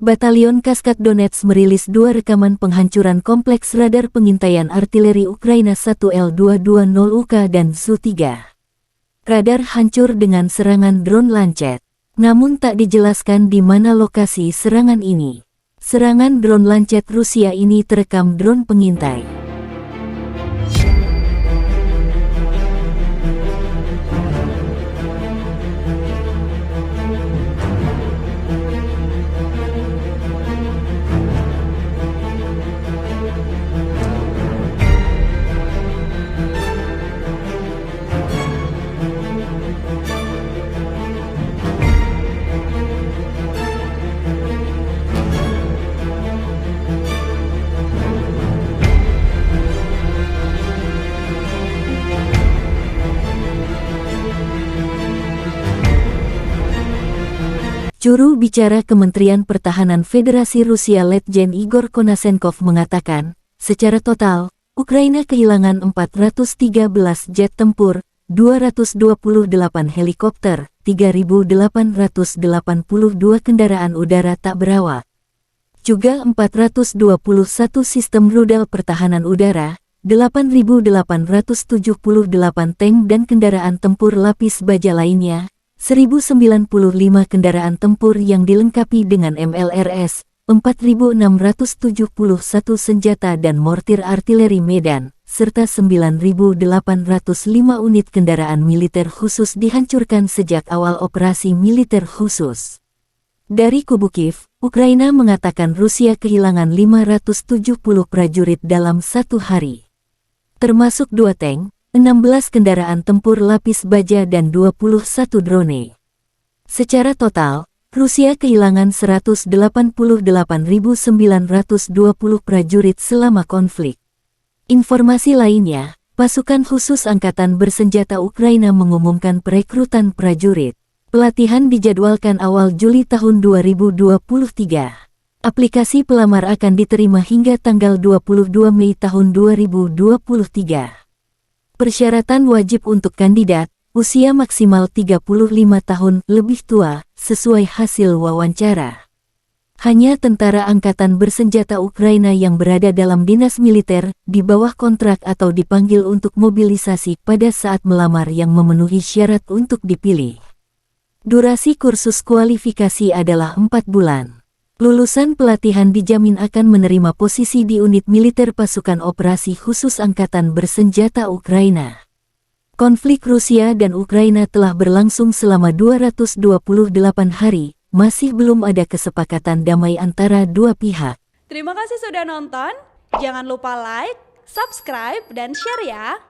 Batalion Kaskad Donetsk merilis 2 rekaman penghancuran kompleks radar pengintaian artileri Ukraina 1L220UK dan Su-3. Radar hancur dengan serangan drone Lancet, namun tak dijelaskan di mana lokasi serangan ini. Serangan drone Lancet Rusia ini terekam drone pengintai. Juru bicara Kementerian Pertahanan Federasi Rusia Letjen Igor Konasenkov mengatakan, secara total, Ukraina kehilangan 413 jet tempur, 228 helikopter, 3.882 kendaraan udara tak berawak, juga 421 sistem rudal pertahanan udara, 8.878 tank dan kendaraan tempur lapis baja lainnya, 1.095 kendaraan tempur yang dilengkapi dengan MLRS, 4.671 senjata dan mortir artileri medan, serta 9.805 unit kendaraan militer khusus dihancurkan sejak awal operasi militer khusus. Dari kubu Kiev, Ukraina mengatakan Rusia kehilangan 570 prajurit dalam satu hari, termasuk 2 tank, 16 kendaraan tempur lapis baja dan 21 drone. Secara total, Rusia kehilangan 188.920 prajurit selama konflik. Informasi lainnya, pasukan khusus Angkatan Bersenjata Ukraina mengumumkan perekrutan prajurit. Pelatihan dijadwalkan awal Juli tahun 2023. Aplikasi pelamar akan diterima hingga tanggal 22 Mei tahun 2023. Persyaratan wajib untuk kandidat, usia maksimal 35 tahun lebih tua, sesuai hasil wawancara. Hanya tentara angkatan bersenjata Ukraina yang berada dalam dinas militer, di bawah kontrak atau dipanggil untuk mobilisasi pada saat melamar yang memenuhi syarat untuk dipilih. Durasi kursus kualifikasi adalah 4 bulan. Lulusan pelatihan dijamin akan menerima posisi di unit militer pasukan operasi khusus Angkatan Bersenjata Ukraina. Konflik Rusia dan Ukraina telah berlangsung selama 228 hari, masih belum ada kesepakatan damai antara dua pihak. Terima kasih sudah nonton, jangan lupa like, subscribe, dan share ya!